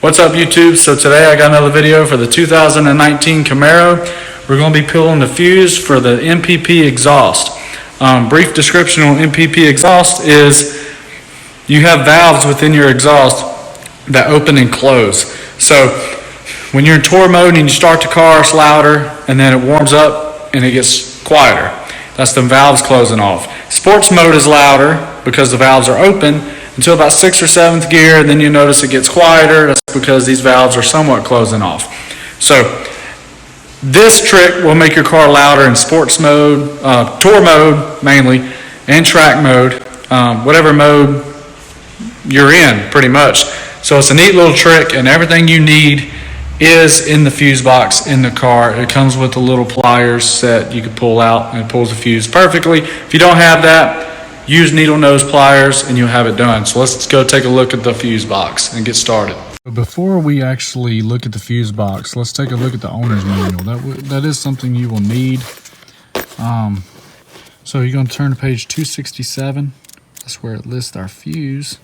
What's up YouTube? So today I got another video for the 2019 Camaro. We're going to be peeling the fuse for the NPP exhaust. Brief description on NPP exhaust is you have valves within your exhaust that open and close. So when you're in tour mode and you start the car, it's louder, and then it warms up and it gets quieter. That's the valves closing off. Sports mode is louder because the valves are open until about 6th or 7th gear, and then you notice it gets quieter. That's because these valves are somewhat closing off. So this trick will make your car louder in sports mode, tour mode mainly, and track mode, whatever mode you're in pretty much. So it's a neat little trick, and everything you need is in the fuse box in the car. It comes with a little pliers set you can pull out, and it pulls the fuse perfectly. If you don't have that, use needle nose pliers and you'll have it done. So let's go take a look at the fuse box and get started. Before we actually look at the fuse box, let's take a look at the owner's manual. That is something you will need. So you're going to turn to page 267. That's where it lists our fuse.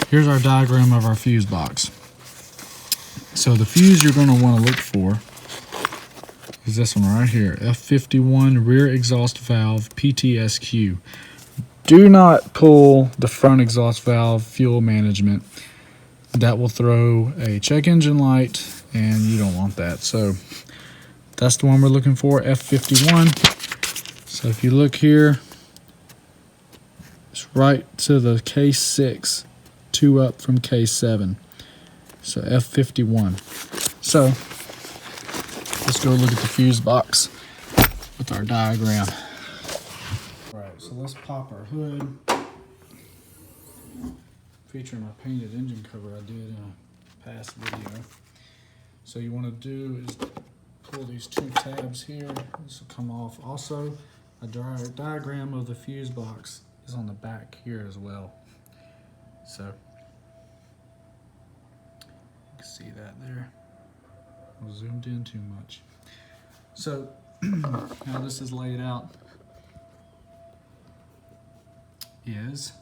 Here's our diagram of our fuse box. So the fuse you're going to want to look for is this one right here, F51 rear exhaust valve PTSQ. Do not pull the front exhaust valve fuel management. That will throw a check engine light, and you don't want that. So that's the one we're looking for, F51. So if you look here, it's right to the K6, 2 up from K7. So F51. So let's go look at the fuse box with our diagram. Alright, so let's pop our hood. Featuring my painted engine cover I did in a past video. So you want to do is pull these 2 tabs here. This will come off. Also, a diagram of the fuse box is on the back here as well. So you can see that there. I zoomed in too much. So how this is laid out is,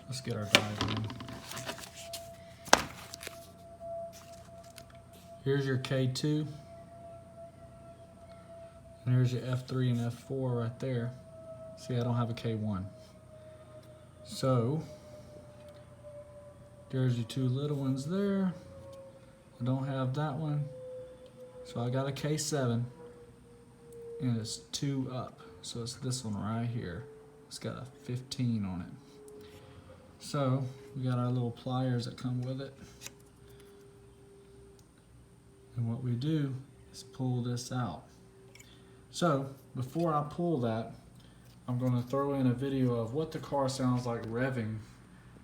let's get our diagram. Here's your K2, and here's your F3 and F4 right there. See, I don't have a K1. So there's your 2 little ones there. I don't have that one. So I got a K7, and it's 2 up. So it's this one right here. It's got a 15 on it. So we got our little pliers that come with it. And what we do is pull this out. So before I pull that, I'm going to throw in a video of what the car sounds like revving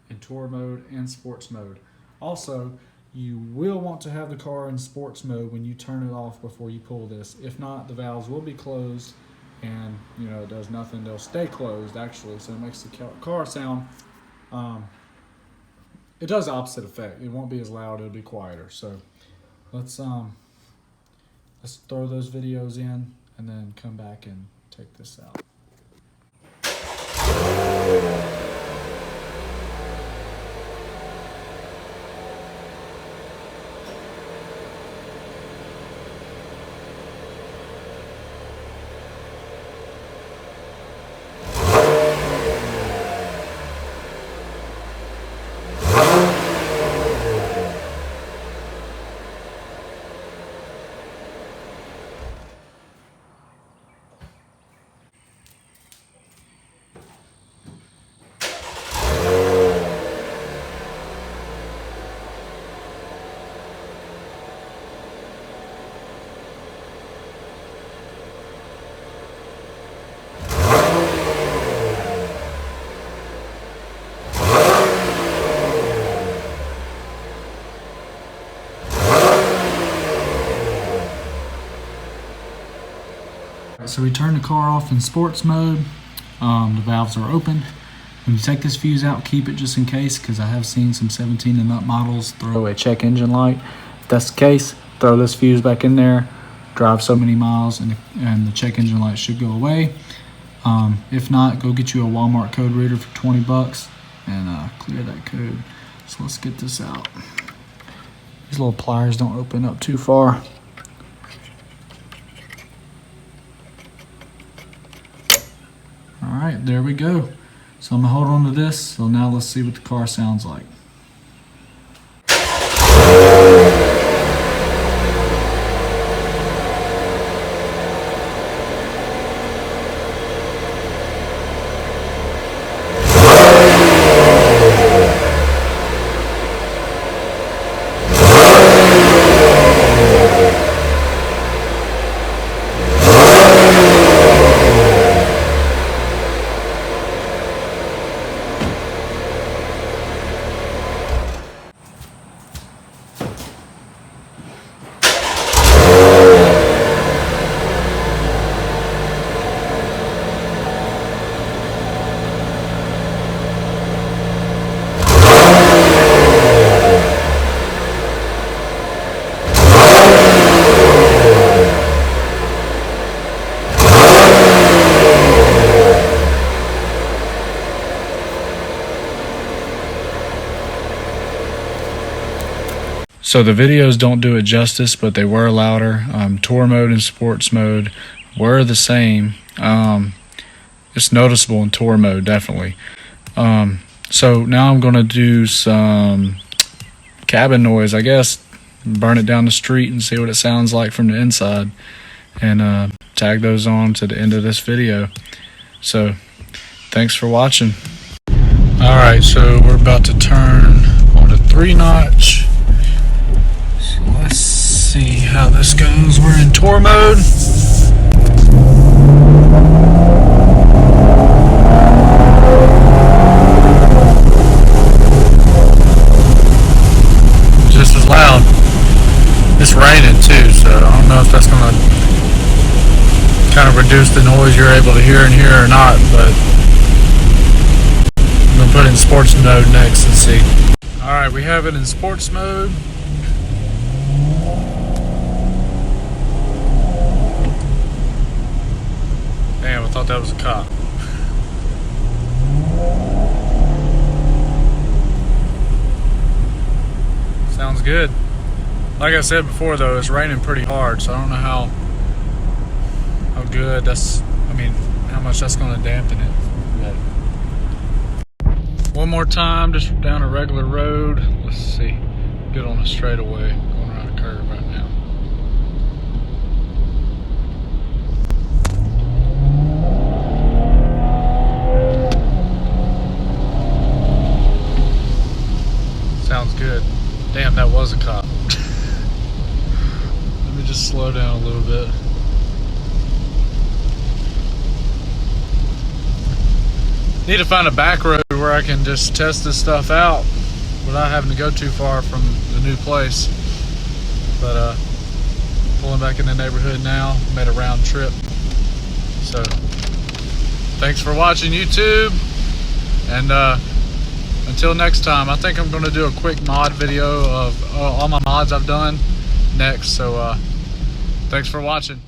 in tour mode and sports mode. Also, you will want to have the car in sports mode when you turn it off before you pull this. If not, the valves will be closed, and it does nothing. They'll stay closed actually, so it makes the car sound, it does the opposite effect. It won't be as loud, it'll be quieter. So let's throw those videos in and then come back and take this out. So we turn the car off in sports mode. The valves are open. When you take this fuse out, keep it just in case, because I have seen some 17 and up models throw a check engine light. If that's the case, throw this fuse back in there, drive so many miles, and the check engine light should go away. If not, go get you a Walmart code reader for 20 bucks and clear that code. So let's get this out. These little pliers don't open up too far. All right, there we go. So I'm gonna hold on to this. So now let's see what the car sounds like. So the videos don't do it justice, but they were louder. Tour mode and sports mode were the same. It's noticeable in tour mode, definitely. So now I'm going to do some cabin noise, I guess. Burn it down the street and see what it sounds like from the inside. And tag those on to the end of this video. So thanks for watching. Alright, so we're about to turn on a 3-notch. So let's see how this goes. We're in tour mode. Just as loud. It's raining too, so I don't know if that's going to kind of reduce the noise you're able to hear in here or not, but I'm going to put it in sports mode next and see. Alright, we have it in sports mode. Damn, I thought that was a cop. Sounds good. Like I said before though, it's raining pretty hard, so I don't know how good that's, how much that's going to dampen it. But one more time, just down a regular road. Let's see. Get on a straightaway, going around a curve right now. Sounds good. Damn, that was a cop. Let me just slow down a little bit. Need to find a back road where I can just test this stuff out without having to go too far from the new place. But pulling back in the neighborhood now, made a round trip. So thanks for watching YouTube, and until next time, I think I'm going to do a quick mod video of all my mods I've done next. So thanks for watching.